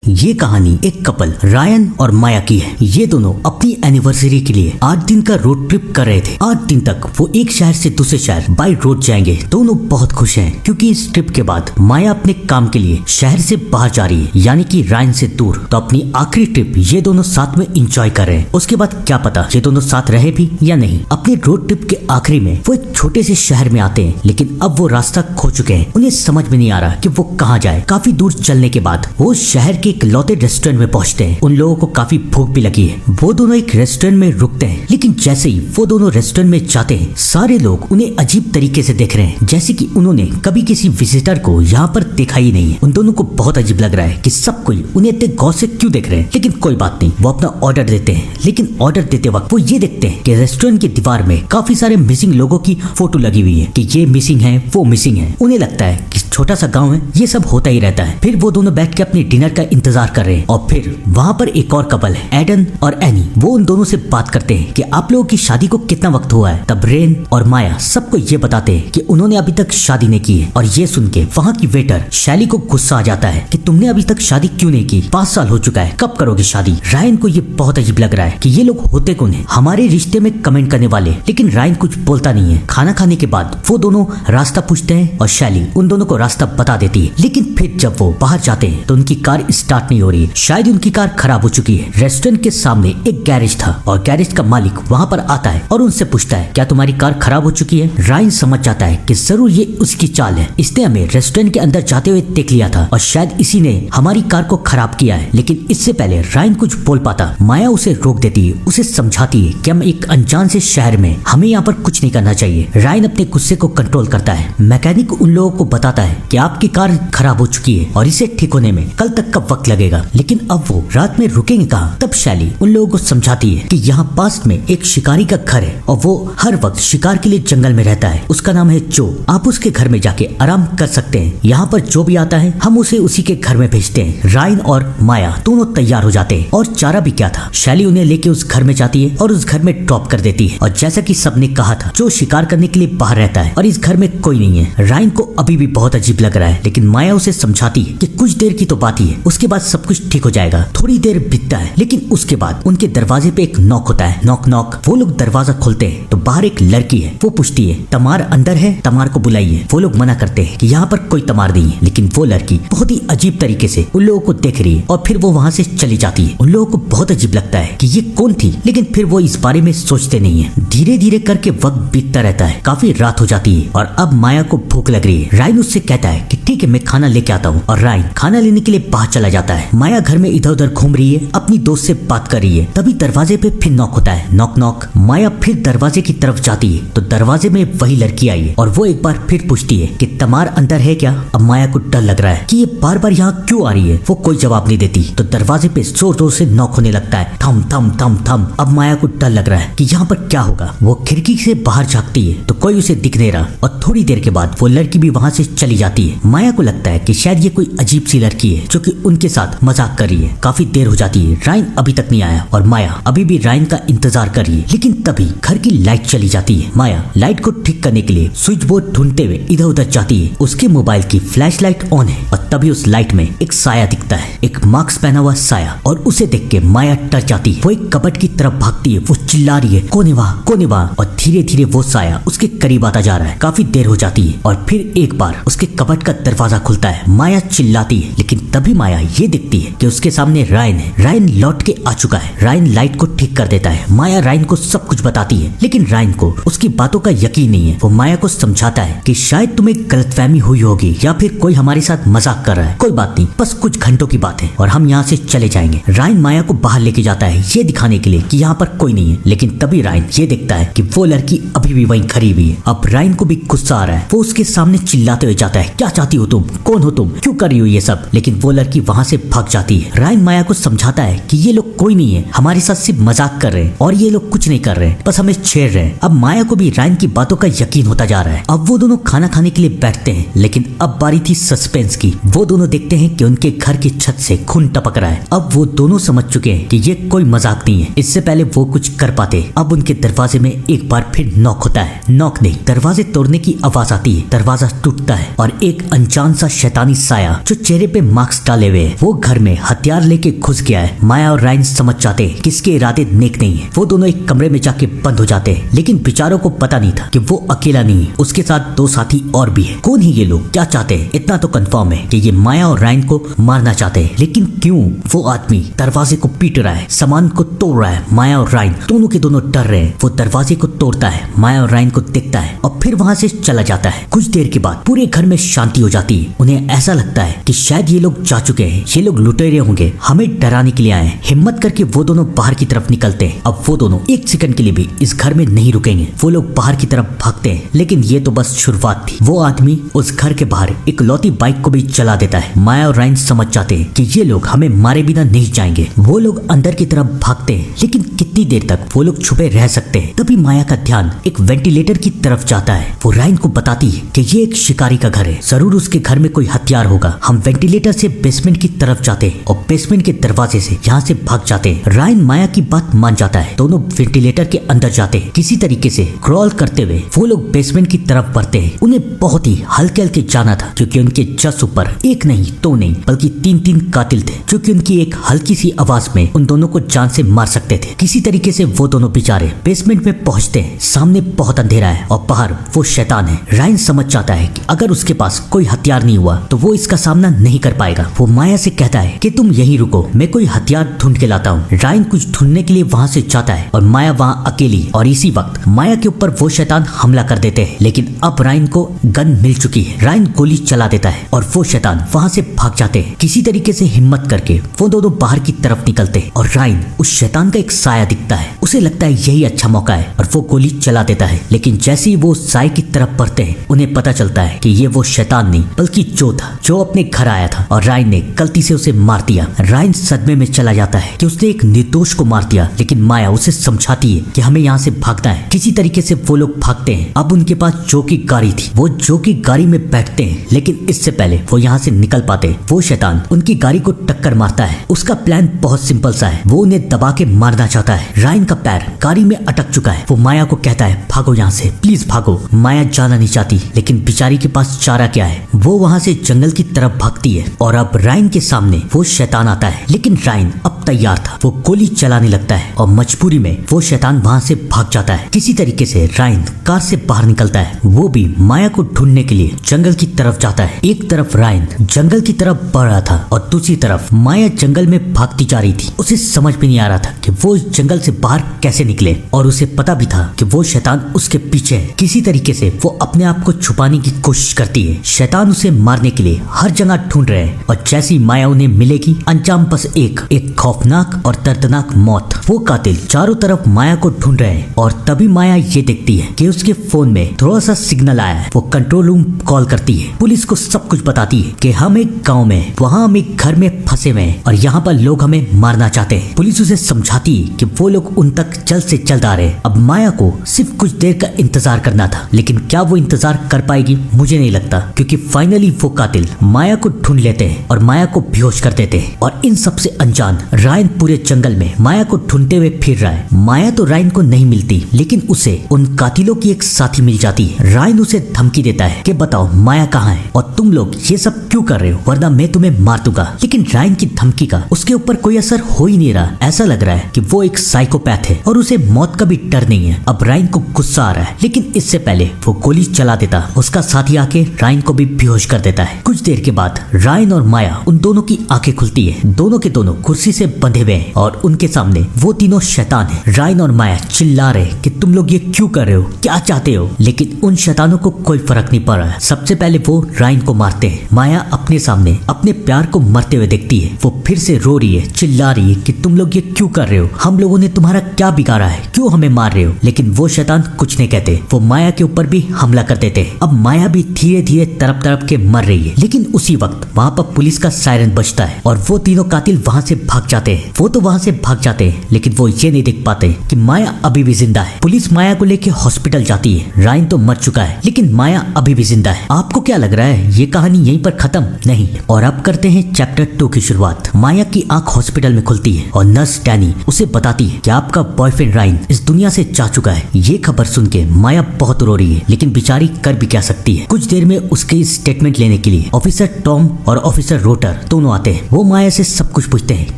ये कहानी एक कपल रायन और माया की है। ये दोनों अपनी एनिवर्सरी के लिए 8 दिन का रोड ट्रिप कर रहे थे। 8 दिन तक वो एक शहर से दूसरे शहर बाई रोड जाएंगे। दोनों बहुत खुश हैं क्योंकि इस ट्रिप के बाद माया अपने काम के लिए शहर से बाहर जा रही है, यानी कि रायन से दूर। तो अपनी आखिरी ट्रिप ये दोनों साथ में इंजॉय कर रहे हैं। उसके बाद क्या पता ये दोनों साथ रहे भी या नहीं। अपने रोड ट्रिप के आखिरी में वो एक छोटे से शहर में आते हैं, लेकिन अब वो रास्ता खो चुके हैं। उन्हें समझ में नहीं आ रहा कि वो कहाँ जाए। काफी दूर चलने के बाद वो शहर के एक लौते रेस्टोरेंट में पहुंचते हैं। उन लोगों को काफी भूख भी लगी है। वो दोनों एक रेस्टोरेंट में रुकते हैं, लेकिन जैसे ही वो दोनों रेस्टोरेंट में जाते हैं, सारे लोग उन्हें अजीब तरीके से देख रहे हैं, जैसे कि उन्होंने कभी किसी विजिटर को यहाँ पर देखा ही नहीं है। उन दोनों को बहुत अजीब लग रहा है कि सब कोई उन्हें इतने गौर से क्यों देख रहे हैं। लेकिन कोई बात नहीं, वो अपना ऑर्डर देते हैं। लेकिन ऑर्डर देते वक्त वो ये देखते हैं कि रेस्टोरेंट की दीवार में काफी सारे मिसिंग लोगों की फोटो लगी हुई है कि ये मिसिंग है, वो मिसिंग है। उन्हें लगता है कि छोटा सा गांव है, ये सब होता ही रहता है। फिर वो दोनों बैठ के अपने डिनर का इंतजार कर रहे हैं और फिर वहाँ पर एक और कपल है, एडन और एनी। वो उन दोनों से बात करते हैं कि आप लोगों की शादी को कितना वक्त हुआ है। तब रेन और माया सबको ये बताते हैं कि उन्होंने अभी तक शादी नहीं की है। और ये सुन के वहाँ की वेटर शैली को गुस्सा आ जाता है कि तुमने अभी तक शादी क्यों नहीं की, 5 साल हो चुका है, कब करोगे शादी। रायन को ये बहुत अजीब लग रहा है कि ये लोग होते कौन है, हमारे रिश्ते में कमेंट करने वाले। लेकिन रायन कुछ बोलता नहीं है। खाना खाने के बाद वो दोनों रास्ता पूछते हैं और शैली उन दोनों को रास्ता बता देती है। लेकिन फिर जब वो बाहर जाते हैं तो उनकी कार स्टार्ट नहीं हो रही है। शायद उनकी कार खराब हो चुकी है। रेस्टोरेंट के सामने एक गैरेज था और गैरेज का मालिक वहाँ पर आता है और उनसे पूछता है, क्या तुम्हारी कार खराब हो चुकी है। रायन समझ जाता है कि जरूर ये उसकी चाल है। इसने हमें रेस्टोरेंट के अंदर जाते हुए देख लिया था और शायद इसी ने हमारी कार को खराब किया है। लेकिन इससे पहले रायन कुछ बोल पाता, माया उसे रोक देती है, उसे समझाती है कि हम एक अनजान से शहर में, हमें यहाँ पर कुछ नहीं करना चाहिए। रायन अपने गुस्से को कंट्रोल करता है। मैकेनिक उन लोगों को बताता है कि आपकी कार खराब हो चुकी है और इसे ठीक होने में कल तक का वक्त लगेगा। लेकिन अब वो रात में रुकेंगे कहाँ। तब शैली उन लोगों को समझाती है कि यहाँ पास में एक शिकारी का घर है और वो हर वक्त शिकार के लिए जंगल में रहता है। उसका नाम है जो। आप उसके घर में जाके आराम कर सकते हैं। यहाँ पर जो भी आता है हम उसे उसी के घर में भेजते हैं। रायन और माया दोनों तैयार हो जाते हैं और चारा भी क्या था। शैली उन्हें लेके उस घर में जाती है और उस घर में ड्रॉप कर देती है। और जैसा कि सबने कहा था, जो शिकार करने के लिए बाहर रहता है और इस घर में कोई नहीं है। रायन को अभी भी बहुत अजीब लग रहा है, लेकिन माया उसे समझाती है कि कुछ देर की तो बात ही है, उसके बाद सब कुछ ठीक हो जाएगा। थोड़ी देर बीतता है, लेकिन उसके बाद उनके दरवाजे पे एक नॉक होता है। Knock knock. वो लोग दरवाजा खोलते हैं तो बाहर एक लड़की है। वो पूछती है, तमार अंदर है, तमार को बुलाइए। वो लोग मना करते हैं कि यहाँ पर कोई तमार नहीं है। लेकिन वो लड़की बहुत ही अजीब तरीके से उन लोगों को देख रही है और फिर वो वहाँ से चली जाती है। उन लोगों को बहुत अजीब लगता है कि ये कौन थी, लेकिन फिर वो इस बारे में सोचते नहीं है। धीरे धीरे करके वक्त बीतता रहता है। काफी रात हो जाती है और अब माया को भूख लग रही है। रायन उससे कहता है कि ठीक है, मैं खाना लेके आता हूँ। और रायन खाना लेने के लिए बाहर चला जाता है। माया घर में इधर उधर घूम रही है, अपनी दोस्त से बात कर रही है। तभी दरवाजे पे फिर नॉक होता है। Knock knock. माया फिर दरवाजे की तरफ जाती है तो दरवाजे में वही लड़की आई है और वो एक बार फिर पूछती है कि तमार अंदर है क्या। अब माया को डर लग रहा है कि ये बार बार यहाँ क्यों आ रही है। वो कोई जवाब नहीं देती तो दरवाजे पे जोर जोर से नॉक होने लगता है। थम थम थम थम। अब माया को डर लग रहा है कि यहाँ पर क्या होगा। वो खिड़की से बाहर झांकती है तो कोई उसे दिख नहीं रहा और थोड़ी देर के बाद वो लड़की भी वहाँ से चली जाती है। माया को लगता है कि शायद ये कोई अजीब सी लड़की है जो कि उनके साथ मजाक कर रही है। काफी देर हो जाती है, रायन अभी तक नहीं आया और माया अभी भी रायन का इंतजार कर रही है। लेकिन तभी घर की लाइट चली जाती है। माया लाइट को ठीक करने के लिए स्विच बोर्ड ढूंढते हुए इधर उधर जाती है। उसके मोबाइल की फ्लैश लाइट ऑन है और तभी उस लाइट में एक साया दिखता है, एक मास्क पहना हुआ साया। और उसे देख के माया डर जाती है। वो एक कबर्ड की तरफ भागती है। वो चिल्ला रही है, कौन है वहाँ, कौन है वहाँ। और धीरे धीरे वो साया उसके करीब आता जा रहा है। काफी देर हो जाती है और फिर एक बार उसके कबर्ड का दरवाजा खुलता है। माया चिल्लाती है, लेकिन तभी माया ये दिखती है कि उसके सामने रायन है। रायन लौट के आ चुका है। रायन लाइट को ठीक कर देता है। माया रायन को सब कुछ बताती है, लेकिन रायन को उसकी बातों का यकीन नहीं है। वो माया को समझाता है कि शायद तुम्हें गलतफहमी हुई होगी या फिर कोई हमारे साथ मजाक कर रहा है। कोई बात नहीं, बस कुछ घंटों की बात है और हम यहाँ से चले जाएंगे। रायन माया को बाहर लेके जाता है ये दिखाने के लिए कि यहाँ पर कोई नहीं है। लेकिन तभी रायन ये देखता है कि वो लड़की अभी भी वहीं खड़ी हुई है। अब रायन को भी गुस्सा आ रहा है। वो उसके सामने चिल्लाते हुए जाता है, क्या चाहती हो तुम, कौन हो तुम, क्यों कर रही हो ये सब। लेकिन वो लड़की वहाँ से भाग जाती है। रायन माया को समझाता है कि ये लोग कोई नहीं है, हमारे साथ सिर्फ मजाक कर रहे हैं और ये लोग कुछ नहीं कर कर रहे हैं, बस हमें छेड़ रहे हैं। अब माया को भी रायन की बातों का यकीन होता जा रहा है। अब वो दोनों खाना खाने के लिए बैठते हैं, लेकिन अब बारी थी सस्पेंस की। वो दोनों देखते हैं कि उनके घर की छत से खून टपक रहा है। अब वो दोनों समझ चुके हैं कि ये कोई मजाक नहीं है। इससे पहले वो कुछ कर पाते। अब उनके दरवाजे में एक बार फिर नॉक होता है। नॉक नहीं, दरवाजे तोड़ने की आवाज आती है। दरवाजा टूटता है और एक अनजान सा शैतानी साया जो चेहरे पे मास्क डाले हुए है, वो घर में हथियार लेके घुस गया है। माया और रायन समझ जाते हैं कि इसके इरादे नेक नहीं है। वो दोनों एक कमरे में जाके बंद हो जाते हैं, लेकिन बेचारों को पता नहीं था कि वो अकेला नहीं है, उसके साथ दो साथी और भी है। कौन है ये लोग, क्या चाहते हैं? इतना तो कंफर्म है कि ये माया और रायन को मारना चाहते हैं, लेकिन क्यों? वो आदमी दरवाजे को पीट रहा है, सामान को तोड़ रहा है। माया और रायन दोनों के दोनों डर रहे हैं। वो दरवाजे को तोड़ता है, माया और रायन को देखता है और फिर वहां से चला जाता है। कुछ देर के बाद पूरे घर में शांति हो जाती है। उन्हें ऐसा लगता है कि शायद ये लोग जा चुके हैं, ये लोग लुटेरे होंगे, हमें डराने के लिए आए हैं। हिम्मत करके वो दोनों बाहर की तरफ निकलते हैं। अब वो दोनों एक सेकंड के लिए भी इस घर में नहीं रुकेंगे। वो लोग बाहर की तरफ भागते हैं, लेकिन ये तो बस शुरुआत थी। वो आदमी उस घर के बाहर एक लौती बाइक को भी चला देता है। माया और रायन समझ जाते हैं कि ये लोग हमें मारे बिना नहीं जाएंगे। वो लोग अंदर की तरफ भागते हैं, लेकिन कितनी देर तक वो लोग छुपे रह सकते हैं? तभी माया का ध्यान एक वेंटिलेटर की तरफ जाता है। वो रायन को बताती है कि ये एक शिकारी का घर है, जरूर उसके घर में कोई हथियार होगा। हम वेंटिलेटर से बेसमेंट की तरफ जाते हैं और बेसमेंट के दरवाजे से यहाँ से भाग जाते हैं। रायन माया की बात मान जाता है। दोनों वेंटिलेटर के अंदर जाते हैं। किसी तरीके से क्रॉल करते हुए वो लोग बेसमेंट की तरफ बढ़ते हैं। उन्हें बहुत ही हल्के हल्के जाना था, क्योंकि उनके जस्ट ऊपर एक नहीं, दो नहीं, बल्कि तीन कातिल थे, जो कि उनकी एक हल्की सी आवाज में उन दोनों को जान से मार सकते थे। किसी तरीके से वो दोनों बेचारे बेसमेंट में पहुंचते हैं। सामने बहुत अंधेरा है और बाहर वो शैतान है। रायन समझ जाता है कि अगर उसके पास कोई हथियार नहीं हुआ तो वो इसका सामना नहीं कर पाएगा। वो माया से कहता है कि तुम यहीं रुको, मैं कोई हथियार ढूंढ के लाता हूँ। रायन कुछ ढूंढने के लिए वहाँ से जाता है और माया वहाँ अकेली। और इसी वक्त माया के ऊपर वो शैतान हमला कर देते हैं, लेकिन अब रायन को गन मिल चुकी है। रायन गोली चला देता है और वो शैतान वहाँ से भाग जाते हैं। किसी तरीके से हिम्मत करके वो दोनों बाहर की तरफ निकलते हैं और रायन उस शैतान का एक साया दिखता है। उसे लगता है यही अच्छा मौका है और वो गोली चला देता है, लेकिन जैसे ही वो साय की तरफ बढ़ते हैं उन्हें पता चलता है कि ये वो शैतान नहीं बल्कि जो था, जो अपने घर आया था और रायन ने गलती से उसे मार दिया। रायन सदमे में चला जाता है कि उसने एक निर्दोष को मार दिया, लेकिन माया उसे समझाती है कि हमें यहाँ से भागना है। किसी तरीके से वो लोग भागते हैं। अब उनके पास जो की गाड़ी थी, वो जो की गाड़ी में बैठते हैं, लेकिन इससे पहले वो यहाँ से निकल पाते वो शैतान उनकी गाड़ी को टक्कर मारता है। उसका प्लान बहुत सिंपल सा है, वो उन्हें दबा के मारना चाहता है। रायन का पैर गाड़ी में अटक चुका है। वो माया को कहता है भागो यहाँ से, प्लीज भागो। माया जाना नहीं चाहती, लेकिन बेचारी के पास चारा क्या है। वो वहाँ से जंगल की तरफ भागती है और अब रायन के सामने वो शैतान आता है, लेकिन रायन अब तैयार था। वो गोली चलाने लगता है और मजबूरी में वो शैतान वहाँ से भाग जाता है। किसी तरीके से रायन कार से बाहर निकलता है। वो भी माया को ढूंढने के लिए जंगल की तरफ जाता है। एक तरफ रायन जंगल की तरफ बढ़ रहा था और दूसरी तरफ माया जंगल में भागती जा रही थी। उसे समझ में नहीं आ रहा था कि वो इस जंगल से बाहर कैसे निकले, और उसे पता भी था कि वो शैतान उसके पीछे है। किसी तरीके से वो अपने आप को छुपाने की कोशिश करती है। शैतान उसे मारने के लिए हर जगह ढूंढ रहे हैं और जैसी माया उन्हें मिलेगी, अंजाम बस एक खौफनाक और दर्दनाक मौत। वो कातिल चारों तरफ माया को ढूंढ रहे हैं और तभी माया ये देखती है कि उसके फोन में थोड़ा सा सिग्नल आया है। वो कंट्रोल रूम कॉल करती है, पुलिस को सब कुछ बताती है कि हम एक गाँव में, वहाँ हम एक घर में फंसे हुए हैं और यहाँ पर लोग हमें मारना चाहते हैं। पुलिस उसे समझाती है कि वो लोग उन तक जल्द से जल्द आ रहे हैं। अब माया को सिर्फ कुछ देर का इंतजार करना था, लेकिन क्या वो इंतजार कर पाएगी? मुझे नहीं लगता, क्योंकि फाइनली वो कातिल माया को ढूंढ लेते हैं और माया को बेहोश कर देते हैं। और इन सबसे अनजान रायन पूरे जंगल में माया को ढूंढते हुए फिर रहा है। माया तो रायन को नहीं मिलती, लेकिन उसे उन कातिलों की एक साथी मिल जाती है। रायन उसे धमकी देता है कि बताओ माया कहाँ है और तुम लोग ये सब क्यों कर रहे हो, वरना मैं तुम्हें मार दूंगा। लेकिन रायन की धमकी का उसके ऊपर कोई असर हो ही नहीं रहा। ऐसा लग रहा है कि वो एक साइकोपैथ है और उसे मौत का भी डर नहीं है। अब रायन को गुस्सा आ रहा है, लेकिन इससे पहले वो गोली चला देता, उसका साथी आके रायन को भी बेहोश कर देता है। कुछ देर के बाद रायन और माया उन दोनों की आंखें खुलती है। दोनों के दोनों कुर्सी से बंधे हुए हैं और उनके सामने वो तीनों शैतान है। रायन और माया चिल्ला रहे कि तुम लोग ये क्यों कर रहे हो, क्या चाहते हो? लेकिन उन शैतानों को कोई फर्क नहीं पड़ रहा। सबसे पहले वो रायन को मारते हैं। माया अपने सामने अपने प्यार को मरते हुए देखती है। वो फिर से रो रही है, चिल्ला रही है कि तुम लोग ये क्यों कर रहे हो, हम लोगों ने तुम्हारा क्या बिगाड़ा है, क्यों हमें मार रहे हो? लेकिन वो शैतान कुछ नहीं कहते। वो माया के ऊपर भी हमला कर देते हैं। अब माया भी धीरे धीरे तड़प तड़प के मर रही है। लेकिन उसी वक्त वहाँ पर पुलिस का सायरन बजता है और वो तीनों कातिल वहाँ से भाग जाते जाते हैं। वो तो वहाँ से भाग जाते हैं, लेकिन वो ये नहीं देख पाते कि माया अभी भी जिंदा है। पुलिस माया को लेके हॉस्पिटल जाती है। रायन तो मर चुका है, लेकिन माया अभी भी जिंदा है। आपको क्या लग रहा है ये कहानी यहीं पर खत्म? नहीं। और अब करते हैं चैप्टर 2 की शुरुआत। माया की आंख हॉस्पिटल में खुलती है और नर्स डैनी उसे बताती है कि आपका बॉयफ्रेंड रायन इस दुनिया से जा चुका है। ये खबर सुन के माया बहुत रो रही है, लेकिन बेचारी कर भी क्या सकती है। कुछ देर में उसकी स्टेटमेंट लेने के लिए ऑफिसर टॉम और ऑफिसर रोटर दोनों आते हैं। वो माया से सब कुछ पूछते हैं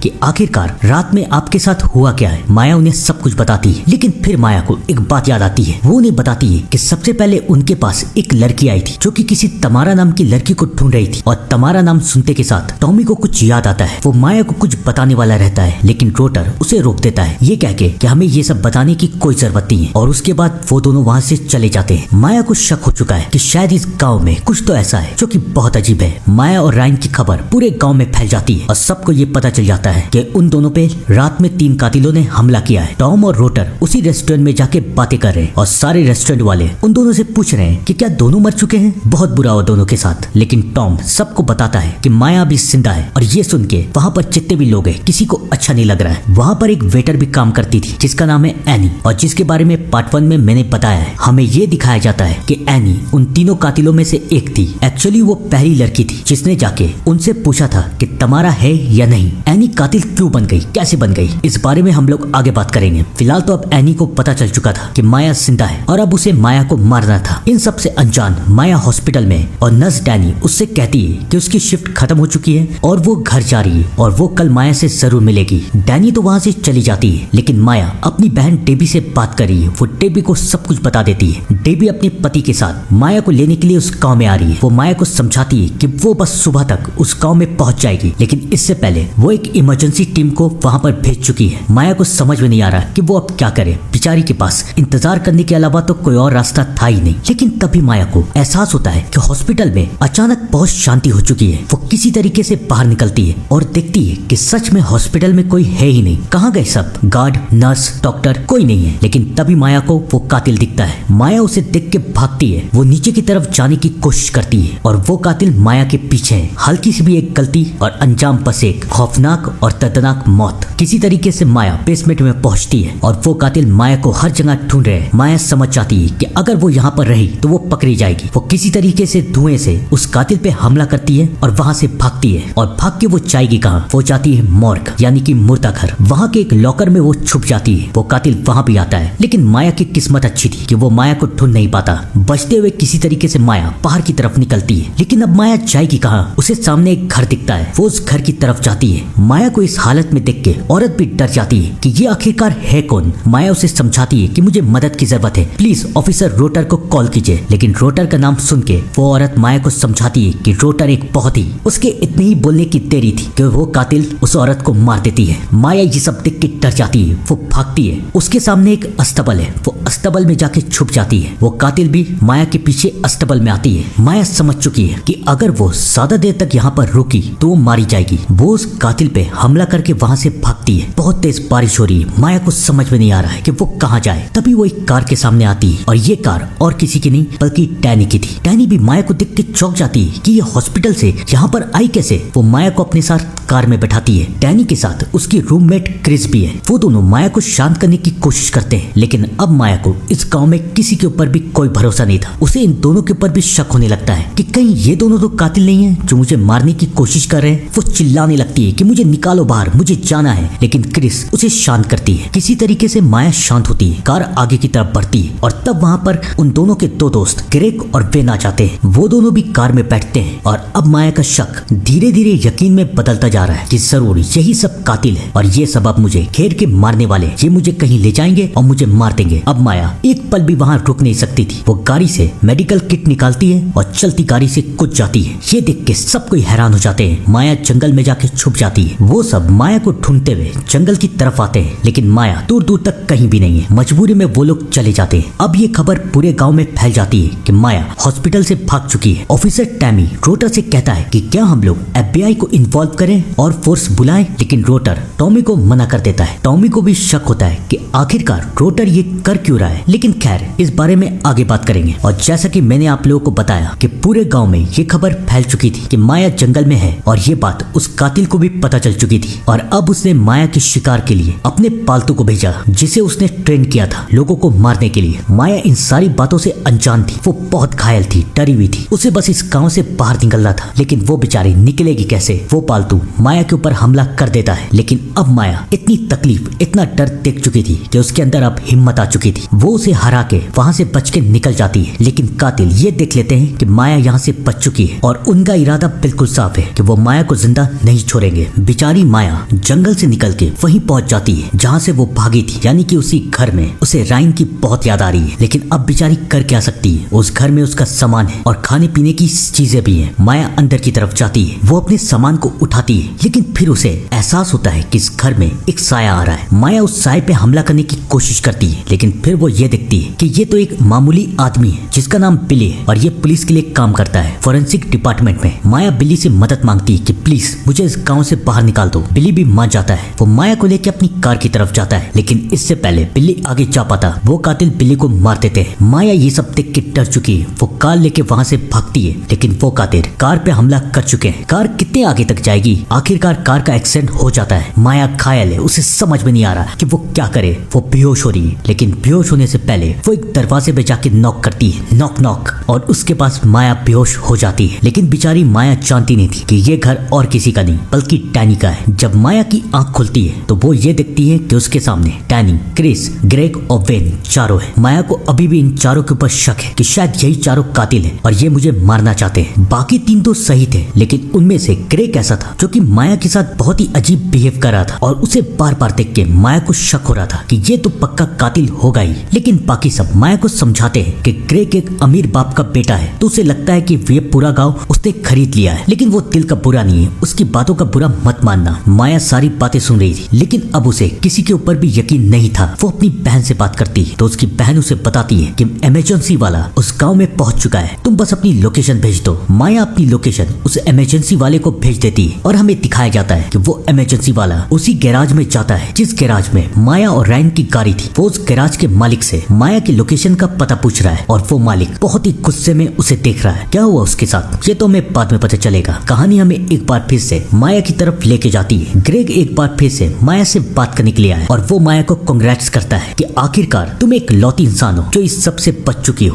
कि आखिरकार रात में आपके साथ हुआ क्या है। माया उन्हें सब कुछ बताती है, लेकिन फिर माया को एक बात याद आती है। वो उन्हें बताती है कि सबसे पहले उनके पास एक लड़की आई थी जो कि किसी तमारा नाम की लड़की को ढूंढ रही थी, और तमारा नाम सुनते के साथ टॉमी को कुछ याद आता है। वो माया को कुछ बताने वाला रहता है, लेकिन रोटर उसे रोक देता है, ये कह के कि हमें ये सब बताने की कोई जरूरत नहीं है। और उसके बाद वो दोनों वहाँ से चले जाते हैं। माया को शक हो चुका है कि शायद इस गाँव में कुछ तो ऐसा है जो कि बहुत अजीब है। माया और रायन की खबर पूरे गाँव में फैल जाती है और सबको ये पता चल जाता है कि उन दोनों पे रात में 3 कातिलों ने हमला किया है। टॉम और रोटर उसी रेस्टोरेंट में जाके बातें कर रहे हैं और सारे रेस्टोरेंट वाले उन दोनों से पूछ रहे हैं कि क्या दोनों मर चुके हैं। बहुत बुरा हुआ दोनों के साथ, लेकिन टॉम सबको बताता है कि माया भी जिंदा है। और ये सुन के वहाँ पर जितने भी लोग हैं किसी को अच्छा नहीं लग रहा है। वहाँ पर एक वेटर भी काम करती थी जिसका नाम है एनी, और जिसके बारे में पार्ट 1 में मैंने बताया है। हमें ये दिखाया जाता है कि एनी उन तीनों कातिलों में से एक थी। एक्चुअली वो पहली लड़की थी जिसने जाके उनसे पूछा था कि तमारा है या नहीं। एनी कातिल क्यों बन गई, कैसे बन गई, इस बारे में हम लोग आगे बात करेंगे। फिलहाल तो अब एनी को पता चल चुका था कि माया जिंदा है और अब उसे माया को मारना था। इन सब से अनजान माया हॉस्पिटल में, और नर्स डैनी उससे कहती है कि उसकी शिफ्ट खत्म हो चुकी है और वो घर जा रही है और वो कल माया से जरूर मिलेगी। डैनी तो वहाँ से चली जाती है, लेकिन माया अपनी बहन डेबी से बात कर रही है। वो डेबी को सब कुछ बता देती है। डेबी अपने पति के साथ माया को लेने के लिए उस गाँव में आ रही है। वो माया को समझाती है कि वो बस सुबह तक उस गाँव में पहुंच जाएगी, लेकिन इससे पहले वो एक इमरजेंसी टीम को वहाँ पर भेज चुकी है। माया को समझ में नहीं आ रहा कि वो अब क्या करे। बेचारी के पास इंतजार करने के अलावा तो कोई और रास्ता था ही नहीं। लेकिन तभी माया को एहसास होता है कि हॉस्पिटल में अचानक बहुत शांति हो चुकी है। वो किसी तरीके से बाहर निकलती है और देखती है कि सच में हॉस्पिटल में कोई है ही नहीं। कहाँ गए सब? गार्ड, नर्स, डॉक्टर, कोई नहीं है। लेकिन तभी माया को वो कातिल दिखता है। माया उसे देख के भागती है। वो नीचे की तरफ जाने की कोशिश करती है और वो कातिल माया के पीछे है। हल्की सी भी एक गलती और अंजाम बस एक खौफनाक और दर्दनाक मौत। किसी तरीके से माया बेसमेंट में पहुंचती है और वो कातिल माया को हर जगह ढूंढ रहे हैं। माया समझ जाती है कि अगर वो यहाँ पर रही तो वो पकड़ी जाएगी। वो किसी तरीके से धुएं से उस कातिल पे हमला करती है और वहाँ से भागती है। और भाग के वो जाएगी कहाँ? वो जाती है मॉर्ग यानी कि मुर्दा घर। वहाँ के एक लॉकर में वो छुप जाती है। वो कातिल वहाँ भी आता है, लेकिन माया की किस्मत अच्छी थी कि वो माया को ढूंढ नहीं पाता। बचते हुए किसी तरीके से माया बाहर की तरफ निकलती है, लेकिन अब माया जाएगी कहाँ? उसे सामने एक घर दिखता है। वो उस घर की तरफ जाती है। माया को इस हालत में देख के औरत भी डर जाती है कि ये आखिरकार है कौन। माया उसे समझाती है कि मुझे मदद की जरूरत है, प्लीज ऑफिसर रोटर को कॉल कीजिए। लेकिन रोटर का नाम सुन के वो औरत माया को समझाती है कि रोटर एक बहुत ही, उसके इतने ही बोलने की देरी थी कि वो कातिल उस औरत को मार देती है। माया ये सब देख के डर जाती है। वो भागती है। उसके सामने एक अस्तबल है। वो अस्तबल में जाके छुप जाती है। वो कातिल भी माया के पीछे अस्तबल में आती है। माया समझ चुकी है कि अगर वो ज्यादा देर तक यहाँ पर रुकी तो वो मारी जाएगी। वो उस कातिल पे हमला करके वहाँ से भागती है। बहुत तेज बारिश हो रही है। माया को समझ में नहीं आ रहा है कि वो कहाँ जाए। तभी वो एक कार के सामने आती है और ये कार और किसी की नहीं बल्कि डैनी की थी। डैनी भी माया को देख के चौंक जाती है कि ये हॉस्पिटल से यहाँ पर आई कैसे। वो माया को अपने साथ कार में बैठाती है। डैनी के साथ उसकी रूममेट क्रिस भी है। वो दोनों माया को शांत करने की कोशिश करते हैं, लेकिन अब माया को इस गाँव में किसी के ऊपर भी कोई भरोसा नहीं था। उसे इन दोनों के ऊपर भी शक होने लगता है कि कहीं ये दोनों तो कातिल नहीं है जो मुझे मारने की कोशिश कर रहे हैं। वो चिल्लाने लगती है कि मुझे निकालो बाहर, मुझे जाना है, लेकिन क्रिस उसे शांत करती है। किसी तरीके से माया शांत होती है। कार आगे की तरफ बढ़ती है और तब वहाँ पर उन दोनों के 2 दोस्त ग्रेग और बेन आ जाते हैं। वो दोनों भी कार में बैठते हैं और अब माया का शक धीरे धीरे यकीन में बदलता जा रहा है कि जरूर यही सब कातिल है और ये सब अब मुझे घेर के मारने वाले। ये मुझे कहीं ले जाएंगे और मुझे मार देंगे। अब माया एक पल भी वहाँ रुक नहीं सकती थी। वो गाड़ी से मेडिकल किट निकालती है और चलती गाड़ी से कूद जाती है। ये देख के सब कोई हैरान हो जाते हैं। माया जंगल में जाके छुप जाती है। वो सब माया को ढूंढते हुए जंगल की तरफ आते हैं, लेकिन माया दूर दूर तक कहीं भी नहीं है। मजबूरी में वो लोग चले जाते हैं। अब ये खबर पूरे गांव में फैल जाती है कि माया हॉस्पिटल से भाग चुकी है। ऑफिसर टैमी रोटर से कहता है कि क्या हम लोग FBI को इन्वॉल्व करें और फोर्स बुलाएं, लेकिन रोटर टॉमी को मना कर देता है। टॉमी को भी शक होता है कि आखिरकार रोटर ये कर क्यों रहा है, लेकिन खैर इस बारे में आगे बात करेंगे। और जैसा कि मैंने आप लोगों को बताया कि पूरे गांव में ये खबर फैल चुकी थी कि माया जंगल में है और ये बात उस कातिल को भी पता चल चुकी थी और अब उसने माया के शिकार के लिए अपने पालतू को भेजा जिसे उसने ट्रेन किया था लोगों को मारने के लिए। माया इन सारी बातों से अनजान थी, वो बहुत घायल थी, डरी हुई थी। उसे बस इस गांव से बाहर निकलना था, लेकिन वो बेचारी निकलेगी कैसे? वो पालतू माया के ऊपर हमला कर देता है, लेकिन अब माया इतनी तकलीफ, इतना डर देख चुकी थी कि उसके अंदर अब हिम्मत आ चुकी थी। वो उसे हरा के वहाँ से बच के निकल जाती है, लेकिन कातिल ये देख लेते हैं कि माया यहाँ से बच चुकी है और उनका इरादा बिल्कुल साफ है कि वो माया को जिंदा नहीं छोड़ेंगे। बेचारी माया जंगल से निकल के वहीं पहुंच जाती है जहाँ से वो भागी थी, यानी कि उसी घर में। उसे रायन की बहुत याद आ रही है, लेकिन अब बेचारी कर क्या सकती है? उस घर में उसका सामान है और खाने पीने की चीजें भी हैं। माया अंदर की तरफ जाती है, वो अपने सामान को उठाती है, लेकिन फिर उसे एहसास होता है कि इस घर में एक साया आ रहा है। माया उस साये पे हमला करने की कोशिश करती है, लेकिन फिर वो ये देखती है कि ये तो एक मामूली आदमी है जिसका नाम बिली है और ये पुलिस के लिए काम करता है, फोरेंसिक डिपार्टमेंट में। माया बिली से मदद मांगती है कि प्लीज मुझे इस गाँव से बाहर निकाल दो। बिली भी मान जाता है। वो माया को लेकर अपनी कार की तरफ जाता है, लेकिन इससे पहले बिली आगे जा पाता वो कातिल बिली को मार देते हैं। माया ये सब देख के डर चुकी है, वो कार लेके वहाँ से भागती है, लेकिन वो कातिल कार पे हमला कर चुके हैं। कार कितने आगे तक जाएगी? आखिरकार कार का एक्सीडेंट हो जाता है। माया घायल है, उसे समझ में नहीं आ रहा कि वो क्या करे। वो बेहोश हो रही है, लेकिन बेहोश होने से पहले वो एक दरवाजे पे जाके नॉक करती है, नॉक नॉक, और उसके पास माया बेहोश हो जाती है। लेकिन बेचारी माया जानती नहीं थी कि ये घर और किसी का नहीं बल्कि डैनी का है। जब माया की आंख खुलती है तो वो ये देखती है कि उसके सामने डैनी, क्रिस, ग्रेग और वेन चारों है। माया को अभी भी इन चारों के ऊपर शक है कि शायद यही चारों कातिल हैं और ये मुझे मारना चाहते हैं। बाकी तीन तो सही थे, लेकिन उनमें से ग्रेग ऐसा था जो कि माया के साथ बहुत ही अजीब बिहेव कर रहा था और उसे बार बार देख के माया को शक हो रहा था कि ये तो पक्का कातिल होगा ही। लेकिन बाकी सब माया को समझाते हैं कि ग्रेग एक अमीर बाप का बेटा है, तो उसे लगता है कि ये पूरा गाँव उसने खरीद लिया है, लेकिन वो दिल का बुरा नहीं है, उसकी बातों का बुरा मत मानना। माया सारी बातें सुन रही थी, लेकिन अब उसे किसी के ऊपर भी यकीन नहीं था। वो अपनी बहन से बात करती है तो उसकी बहन उसे बताती है कि इमरजेंसी वाला उस गांव में पहुंच चुका है, तुम बस अपनी लोकेशन भेज दो। माया अपनी लोकेशन उस इमरजेंसी वाले को भेज देती है और हमें दिखाया जाता है कि वो इमरजेंसी वाला उसी गैराज में जाता है जिस गैराज में माया और रायन की गाड़ी थी। वो उस गैराज के मालिक से माया की लोकेशन का पता पूछ रहा है और वो मालिक बहुत ही गुस्से में उसे देख रहा है। क्या हुआ उसके साथ ये तो हमें बाद में पता चलेगा। कहानी हमें एक बार फिर से माया की तरफ लेके जाती है। ग्रेग एक बार फिर से माया से बात करने के लिए आया और वो माया को कांग्रेट्स करता है कि आखिरकार तुम एक लौती इंसान हो जो इस सब से बच चुकी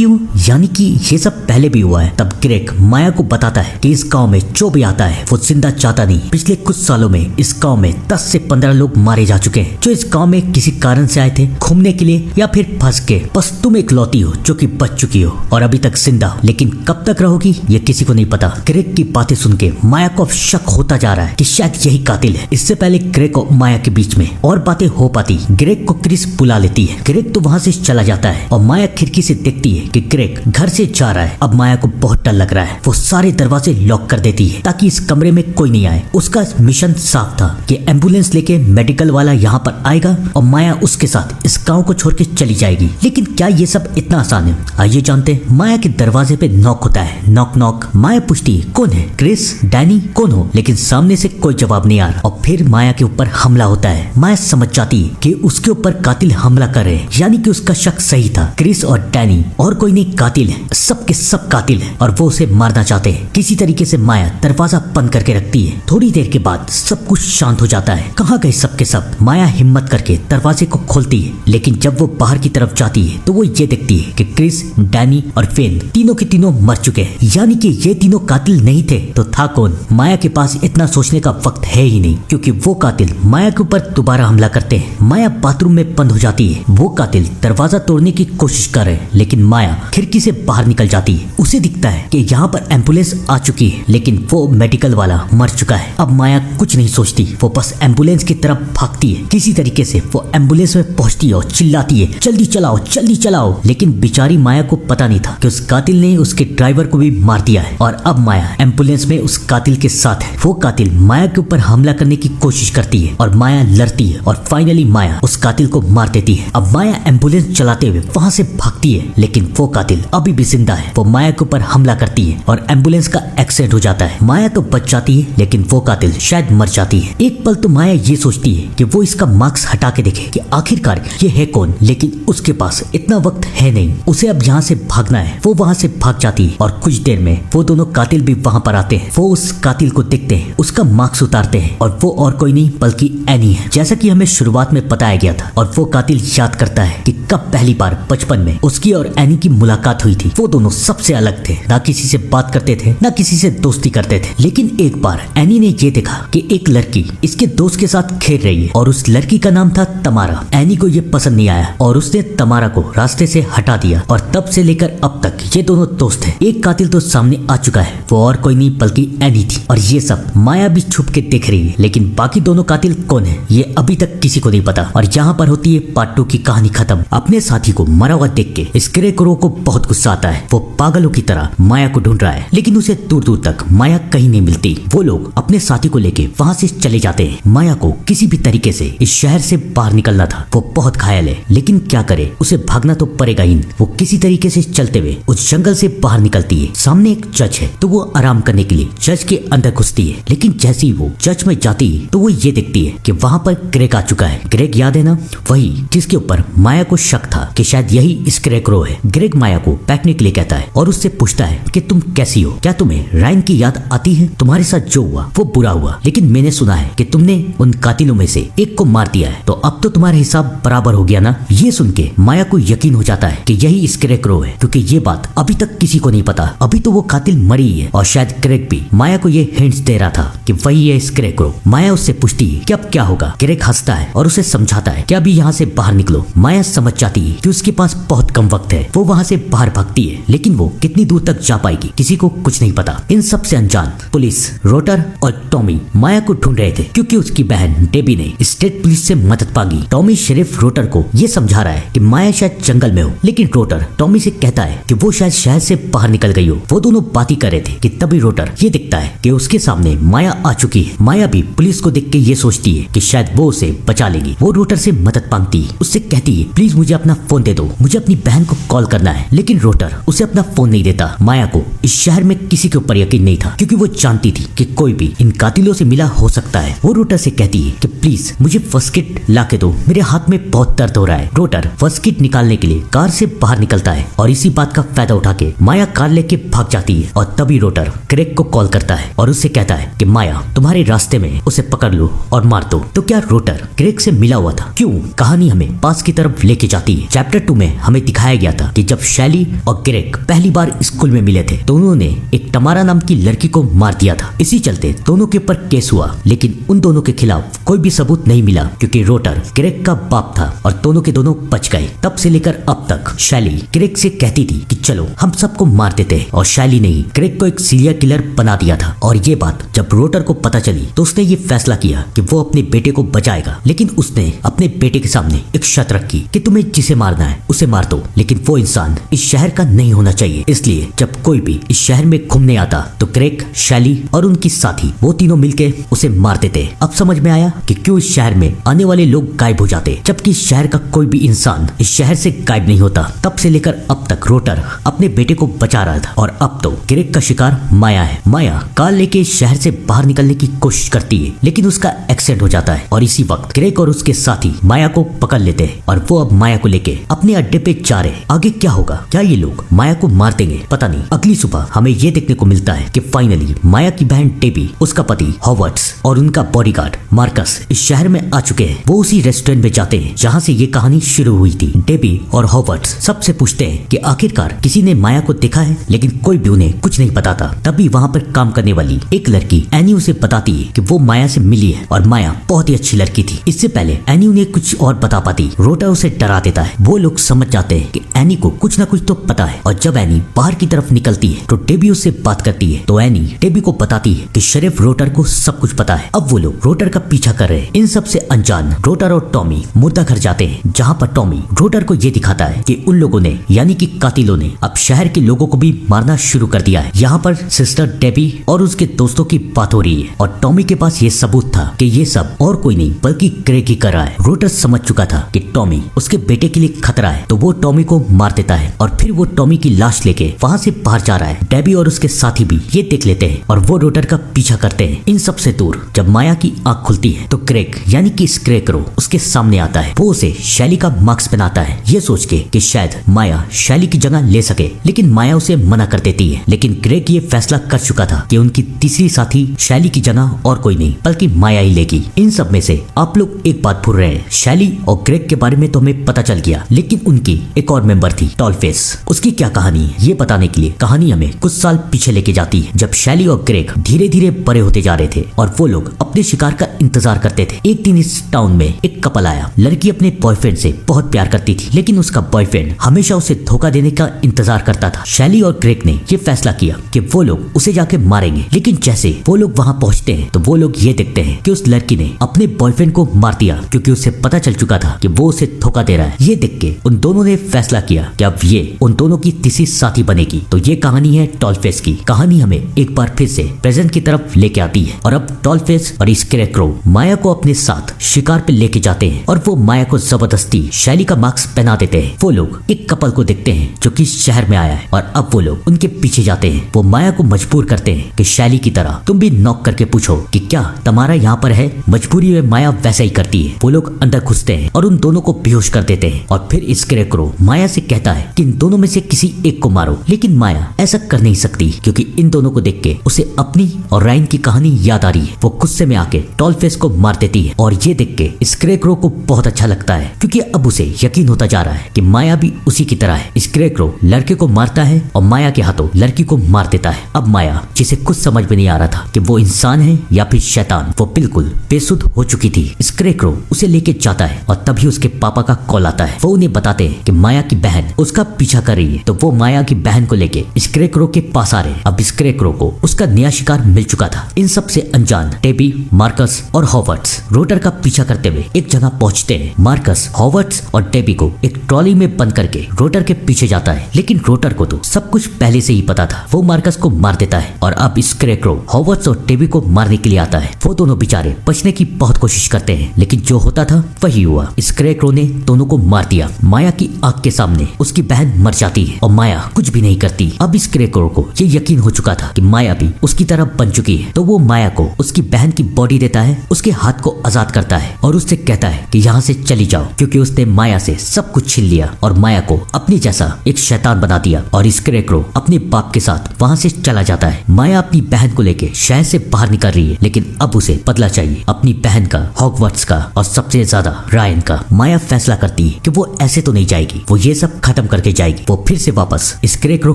हो। यानी कि ये सब पहले भी हुआ है। तब ग्रेग माया को बताता है कि इस गांव में जो भी आता है वो जिंदा जाता नहीं। पिछले कुछ सालों में इस गांव में 10 से 15 लोग मारे जा चुके हैं जो इस गांव में किसी कारण से आए थे घूमने के लिए या फिर फंस के। बस तुम एक लौती हो जो कि बच चुकी हो और अभी तक जिंदा, लेकिन कब तक रहोगी ये किसी को नहीं पता। ग्रेग की बातें सुन के माया को अब शक होता जा रहा है कि शायद यही कातिल है। इससे पहले ग्रेग और माया के बीच में और बातें हो पाती, ग्रेग को क्रिस बुला लेती है। ग्रेग तो वहाँ से चला जाता है और माया खिड़की से देखती है कि ग्रेग घर से जा रहा है। अब माया को बहुत डर लग रहा है। वो सारे दरवाजे लॉक कर देती है ताकि इस कमरे में कोई नहीं आए। उसका मिशन साफ था कि एम्बुलेंस लेके मेडिकल वाला यहाँ पर आएगा और माया उसके साथ इस गांव को छोड़ के चली जाएगी। लेकिन क्या ये सब इतना आसान है? आइए जानते हैं। माया के दरवाजे पे नॉक होता है, नॉक नॉक। माया पूछती है कौन है? क्रिस, डैनी, कौन हो? लेकिन सामने से कोई जवाब नहीं आ रहा और फिर माया के ऊपर हमला होता है। माया समझ जाती है कि उसके ऊपर कातिल हमला कर रहे हैं, यानी कि उसका शक सही था। क्रिस और डैनी और कोई नहीं कातिल है, सब के सब कातिल है और वो उसे मारना चाहते हैं। किसी तरीके से माया दरवाजा बंद करके रखती है। थोड़ी देर के बाद सब कुछ शांत हो जाता है। कहाँ गए सब के सब? माया हिम्मत करके दरवाजे को खोलती है, लेकिन जब वो बाहर की तरफ जाती है तो वो ये देखती है कि क्रिस, डैनी और फेन तीनों के तीनों मर चुके हैं, यानी कि ये तीनों कातिल नहीं थे तो था कौन? माया के पास इतना सोचने का वक्त है ही नहीं, क्योंकि वो कातिल माया के ऊपर दोबारा हमला करते हैं। माया बाथरूम में बंद हो जाती है। वो कातिल दरवाजा तोड़ने की कोशिश कर रहे हैं, लेकिन माया खिड़की से बाहर निकल जाती है। उसे दिखता है कि यहाँ पर एम्बुलेंस आ चुकी है, लेकिन वो मेडिकल वाला मर चुका है। अब माया कुछ नहीं सोचती, वो बस एम्बुलेंस की तरफ भागती है। किसी तरीके से वो एम्बुलेंस में पहुंचती है और चिल्लाती है जल्दी चलाओ, जल्दी चलाओ। लेकिन बेचारी माया को पता नहीं था कि उस कातिल ने उसके ड्राइवर को भी मार दिया है और अब माया एम्बुलेंस में उस कातिल के साथ है। वो कातिल माया के ऊपर हमला करने की कोशिश करती है और माया लड़ती है और फाइनली माया उस कातिल को मार देती है। अब माया एम्बुलेंस चलाते हुए वहाँ से भागती है, लेकिन वो कातिल अभी भी जिंदा है। वो माया के ऊपर हमला करती है और एम्बुलेंस का एक्सीडेंट हो जाता है। माया तो बच जाती है, लेकिन वो कातिल शायद मर जाती है। एक पल तो माया ये सोचती है कि वो इसका मास्क हटा के देखे कि आखिरकार ये है कौन, लेकिन उसके पास इतना वक्त है नहीं। उसे अब यहाँ से भागना है। वो वहाँ से भाग जाती है और कुछ देर में वो दोनों कातिल भी वहाँ पर आते हैं। वो उस कातिल को देखते हैं, उसका मास्क उतारते हैं और वो और कोई नहीं बल्कि एनी है, जैसा कि हमें शुरुआत में बताया गया था। और वो कातिल याद करता है कि कब पहली बार बचपन में उसकी और एनी की मुलाकात हुई थी। वो दोनों सबसे अलग थे, ना किसी से बात करते थे ना किसी से दोस्ती करते थे। लेकिन एक बार एनी ने ये देखा कि एक लड़की इसके दोस्त के साथ खेल रही है और उस लड़की का नाम था तमारा। एनी को ये पसंद नहीं आया और उसने तमारा को रास्ते से हटा दिया और तब से लेकर अब तक ये दोनों दोस्त हैं। एक कातिल तो सामने आ चुका है, वो और कोई नहीं बल्कि एनी थी। और ये सब माया भी छुप के देख रही है, लेकिन बाकी दोनों कातिल कौन है ये अभी तक किसी को नहीं पता। और यहाँ पर होती है पार्ट 2 की कहानी खत्म। अपने साथी को मरा हुआ देख के स्क्रेकरो को बहुत गुस्सा आता है। वो पागलों की तरह माया को ढूंढ रहा है, लेकिन उसे दूर दूर तक माया कहीं नहीं मिलती। वो लोग अपने साथी को लेके वहाँ से चले जाते हैं। माया को किसी भी तरीके से इस शहर से बाहर निकलना था। वो बहुत घायल है, लेकिन क्या करे, उसे भागना तो पड़ेगा ही। वो किसी तरीके से चलते हुए उस जंगल से बाहर निकलती है। सामने एक चर्च है, तो वो आराम करने के लिए चर्च के अंदर घुसती है। लेकिन जैसे ही वो चर्च में जाती है तो वो ये देखती है कि वहाँ पर ग्रेग आ चुका है। ग्रेग याद है ना, वही जिसके ऊपर माया को शक था कि शायद यही स्क्रेकरो है। ग्रेग माया को बैठने के लिए कहता है और उससे पूछता है कि तुम कैसी हो, क्या तुम्हें रायन की याद आती है? तुम्हारे साथ जो हुआ वो बुरा हुआ, लेकिन मैंने सुना है कि तुमने उन कातिलों में से एक को मार दिया है, तो अब तो तुम्हारा हिसाब बराबर हो गया ना। ये सुन के माया को यकीन हो जाता है कि यही स्क्रेकरो है, क्योंकि ये बात अभी तक किसी को नहीं पता। अभी तो वो कातिल मरी ही है और शायद ग्रेग भी माया को ये हिंट्स दे रहा था कि वही है स्क्रेकरो। माया उससे पूछती है कि अब क्या होगा। ग्रेग हंसता है और उसे समझाता है कि अभी यहाँ से बाहर निकलो। माया समझ जाती है कि उसके पास बहुत कम वक्त है। वो वहाँ से बाहर भागती है, लेकिन वो कितनी दूर तक जा पाएगी किसी को कुछ नहीं पता। इन सब से अनजान पुलिस रोटर और टॉमी माया को ढूंढ रहे थे, क्योंकि उसकी बहन डेबी ने स्टेट पुलिस से मदद मांगी। टॉमी शेरिफ रोटर को ये समझा रहा है कि माया शायद जंगल में हो, लेकिन रोटर टॉमी से कहता है कि वो शायद शहर से बाहर निकल गई हो। वो दोनों बात ही कर रहे थे कि तभी रोटर ये दिखता है कि उसके सामने माया आ चुकी है। माया भी पुलिस को देख के ये सोचती है कि शायद वो उसे बचा लेगी। वो रोटर से मदद मांगती है, उससे कहती है प्लीज मुझे अपना फोन दे दो, मुझे अपनी बहन को कॉल करना है। लेकिन रोटर उसे अपना फोन नहीं देता। माया को इस शहर में किसी के ऊपर यकीन नहीं था, क्योंकि वो जानती थी कि कोई भी इन कातिलों से मिला हो सकता है। वो रोटर से कहती है कि प्लीज मुझे फर्स्ट किट ला के दो, मेरे हाथ में बहुत दर्द हो रहा है। रोटर फर्स्ट किट निकालने के लिए कार से बाहर निकलता है और इसी बात का फायदा उठा के माया कार लेके भाग जाती है। और तभी रोटर ग्रेग को कॉल करता है और उससे कहता है कि माया तुम्हारे रास्ते में उसे पकड़ लो और मार दो। तो क्या रोटर ग्रेग से मिला हुआ था? क्यों? कहानी हमें पास की तरफ लेके जाती है। चैप्टर 2 में हमें दिखाया गया था कि जब शैली और ग्रेग पहली बार स्कूल में मिले थे तो उन्होंने एक तमारा नाम की लड़की को मार दिया था। इसी चलते दोनों के ऊपर केस हुआ, लेकिन उन दोनों के खिलाफ कोई भी सबूत नहीं मिला, क्योंकि रोटर ग्रेग का बाप था और दोनों के दोनों बच गए। तब से लेकर अब तक शैली ग्रेग से कहती थी कि चलो हम सबको मार देते हैं, और शैली ने ही ग्रेग को एक सीरियल किलर बना दिया था। और ये बात जब रोटर को पता चली तो उसने ये फैसला किया कि वो अपने बेटे को बचाएगा। लेकिन उसने अपने बेटे के सामने एक शर्त रखी कि तुम्हें जिसे मारना है उसे मार दो, लेकिन वो इंसान इस शहर का नहीं होना चाहिए। इसलिए जब कोई भी इस शहर में घूमने आता तो ग्रेग, शैली और उनकी साथी वो तीनों मिलके उसे मार देते। अब समझ में आया कि क्यों इस शहर में आने वाले लोग गायब हो जाते, जबकि इस शहर का कोई भी इंसान इस शहर से गायब नहीं होता। तब से लेकर अब तक रोटर अपने बेटे को बचा रहा था, और अब तो ग्रेग का शिकार माया है। माया कार लेके शहर से बाहर निकलने की कोशिश करती है, लेकिन उसका एक्सीडेंट हो जाता है और इसी वक्त ग्रेग और उसके साथी माया को पकड़ लेते हैं और वो अब माया को लेके अपने अड्डे पे जा रहे हैं। आगे क्या होगा? क्या ये लोग माया को मार देंगे? पता नहीं। अगली सुबह हमें ये देखने को मिलता है कि फाइनली माया की बहन डेबी, उसका पति हॉवर्ड्स और उनका बॉडीगार्ड मार्कस इस शहर में आ चुके हैं। वो उसी रेस्टोरेंट में जाते हैं जहाँ से ये कहानी शुरू हुई थी। डेबी और हॉवर्ड्स सबसे पूछते हैं कि आखिरकार किसी ने माया को देखा है, लेकिन कोई भी उन्हें कुछ नहीं बताता। तभी वहाँ पर काम करने वाली एक लड़की एनी उसे बताती है कि वो माया से मिली है और माया बहुत ही अच्छी लड़की थी। इससे पहले एनी उन्हें कुछ और बता पाती, रोटर उसे डरा देता है। वो लोग समझ जाते हैं कि एनी को कुछ ना कुछ तो पता है, और जब एनी बाहर की तरफ निकलती है तो डेबी उससे बात करती है। तो एनी डेबी को बताती है कि शेरिफ रोटर को सब कुछ पता है। अब वो लोग रोटर का पीछा कर रहे हैं। इन सब से अनजान रोटर और टॉमी मुर्दा घर जाते हैं, जहाँ पर टॉमी रोटर को ये दिखाता है कि उन लोगों ने, यानी कि कातिलों ने, अब शहर के लोगों को भी मारना शुरू कर दिया है। यहाँ पर सिस्टर डेबी और उसके दोस्तों की बात हो रही है, और टॉमी के पास ये सबूत था कि ये सब और कोई नहीं बल्कि ग्रेग ही कर रहा है। रोटर समझ चुका था कि टॉमी उसके बेटे के लिए खतरा है, तो वो टॉमी को मार देता है और फिर वो टॉमी की लाश लेके वहाँ से बाहर जा रहा है। डेबी और उसके साथी भी ये देख लेते हैं और वो रोटर का पीछा करते हैं। इन सब से दूर जब माया की आंख खुलती है तो ग्रेग, यानी कि स्क्रेकरो, उसके सामने आता है। वो उसे शैली का मास्क पहनाता है, ये सोच के कि शायद माया शैली की जगह ले सके, लेकिन माया उसे मना कर देती है। लेकिन ग्रेग ये फैसला कर चुका था कि उनकी तीसरी साथी शैली की जगह और कोई नहीं बल्कि माया ही लेगी। इन सब में से आप लोग एक बात भूल रहे हैं, शैली और ग्रेग के बारे में तो हमें पता चल गया, लेकिन उनकी एक और मेंबर थी टॉलफेस। उसकी क्या कहानी है ये बताने के लिए कहानी हमें कुछ साल पीछे लेके जाती है, जब शैली और ग्रेग धीरे धीरे बड़े होते जा रहे थे और वो लोग अपने शिकार का इंतजार करते थे। एक दिन इस टाउन में एक कपल आया। लड़की अपने बॉयफ्रेंड से बहुत प्यार करती थी, लेकिन उसका बॉयफ्रेंड हमेशा उसे धोखा देने का इंतजार करता था। शैली और ग्रेग ने ये फैसला किया कि वो लोग उसे जाके मारेंगे, लेकिन जैसे वो लोग वहाँ पहुँचते हैं तो वो लोग ये देखते हैं कि उस लड़की ने अपने बॉयफ्रेंड को मार दिया, क्योंकि उसे पता चल चुका था कि वो उसे धोखा दे रहा है। ये देख के उन दोनों ने फैसला किया कि अब ये उन दोनों की तीसरी साथी बनेगी। तो ये कहानी है टॉलफेस की। कहानी हमें एक बार फिर से प्रेजेंट की तरफ लेके आती है और अब टॉलफेस और स्केरेक्रो माया को अपने साथ शिकार पे लेके जाते हैं और वो माया को जबरदस्ती शैली का मास्क पहना देते हैं। वो लोग एक कपल को देखते हैं जो कि शहर में आया है और अब वो लोग उनके पीछे जाते हैं। वो माया को मजबूर करते हैं कि शैली की तरह तुम भी नॉक करके पूछो कि क्या तुम्हारा यहाँ पर है। मजबूरी में माया वैसा ही करती है। वो लोग अंदर घुसते हैं और उन दोनों को बेहोश कर देते हैं और फिर स्केरेक्रो माया से कहता है कि इन दोनों में से किसी एक को मारो, लेकिन माया ऐसा कर नहीं सकती क्योंकि इन दोनों को देख के उसे अपनी और रायन की कहानी याद आ रही है। वो गुस्से में आके टॉलफेस को मार देती है और ये देख के स्केरेक्रो को बहुत अच्छा लगता है, क्योंकि अब उसे यकीन होता जा रहा है कि माया भी उसी की तरह है। स्केरेक्रो लड़के को मारता है और माया के हाथों लड़की को मार देता है। अब माया, जिसे कुछ समझ में नहीं आ रहा था कि वो इंसान है या फिर शैतान, वो बिल्कुल बेसुध हो चुकी थी। स्केरेक्रो उसे लेके जाता है और तभी उसके पापा का कॉल आता है। वो उन्हें बताते हैं कि माया की बहन उसका पीछा कर रही है, तो वो माया की बहन को लेके स्केरेक्रो के पास आ रहे हैं। अब स्केरेक्रो को उसका नया शिकार मिल चुका था। इन सब से अनजान टेबी, मार्कस और हॉवर्ड्स रोटर का पीछा करते हुए एक जगह पहुंचते हैं। मार्कस हॉवर्ड्स और टेबी को एक ट्रॉली में बंद करके रोटर के पीछे जाता है, लेकिन रोटर को तो सब कुछ पहले से ही पता था। वो मार्कस को मार देता है और अब स्केरेक्रो हॉवर्ड्स और टेबी को मारने के लिए आता है। वो दोनों बेचारे बचने की बहुत कोशिश करते हैं, लेकिन जो होता था वही हुआ। स्केरेक्रो ने दोनों को मार दिया। माया की आंख के सामने उसकी बहन मर जाती है और माया कुछ भी नहीं करती। अब स्केरेक्रो को ये यकीन हो चुका था कि माया भी उसकी तरह बन चुकी है, तो वो माया को उसकी बहन की बॉडी देता है, उसके हाथ को आजाद करता है और उससे कहता है कि यहाँ से चली जाओ, क्योंकि उसने माया से सब कुछ छीन लिया और माया को अपनी जैसा एक शैतान बना दिया। और स्केरेक्रो अपने बाप के साथ वहाँ से चला जाता है। माया अपनी बहन को लेके शहर से बाहर निकल रही है, लेकिन अब उसे बदला चाहिए अपनी बहन का, हॉगवर्ट्स का और सबसे ज्यादा रायन का। माया फैसला करती है कि वो ऐसे तो नहीं जाएगी, वो ये सब खत्म करके जाएगी। वो फिर से वापस स्केरेक्रो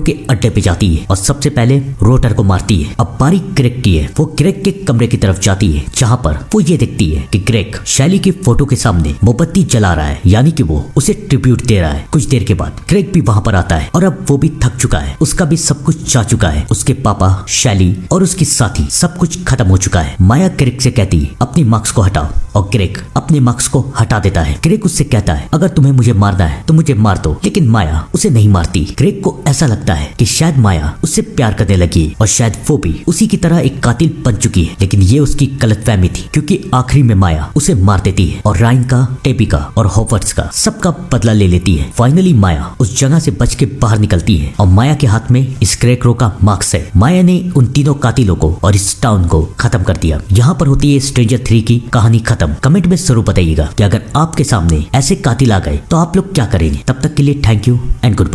के अड्डे पे जाती है और सबसे पहले रोटर को मारती है। अब बारी ग्रेग की है। वो ग्रेग के कमरे की तरफ जाती है, जहाँ पर वो ये देखती है कि ग्रेग शैली की फोटो के सामने मोमबत्ती जला रहा है, यानी कि वो उसे ट्रिब्यूट दे रहा है। कुछ देर के बाद ग्रेग भी वहाँ पर आता है और अब वो भी थक चुका है, उसका भी सब कुछ जा चुका है। उसके पापा, शैली और उसकी साथी सब कुछ खत्म हो चुका है। माया ग्रेग से कहती है अपनी मार्क्स को हटाओ और ग्रेग अपने मार्क्स को हटा देता है। ग्रेग उससे कहता है अगर तुम्हें मुझे मारना है तो मुझे मार दो, लेकिन माया उसे नहीं मारती। ग्रेग को ऐसा लगता है कि शायद माया उससे प्यार करने लगी है और शायद वो भी उसी की तरह एक कातिल बन चुकी है, लेकिन ये उसकी गलतफहमी थी, क्योंकि आखिरी में माया उसे मार देती है और रायन का, टेबी का और हॉवर्ड्स का सबका बदला ले लेती है। फाइनली माया उस जगह से बच के बाहर निकलती है और माया के हाथ में स्केरेक्रो का मार्क्स है। माया ने उन तीनों कातिलों को और इस टाउन को खत्म कर दिया। यहाँ पर होती है स्ट्रेंजर 3 की कहानी खत्म। कमेंट में जरूर बताइएगा कि अगर आपके सामने ऐसे कातिल आ गए तो आप लोग क्या करेंगे। तब तक के लिए thank you and good bye.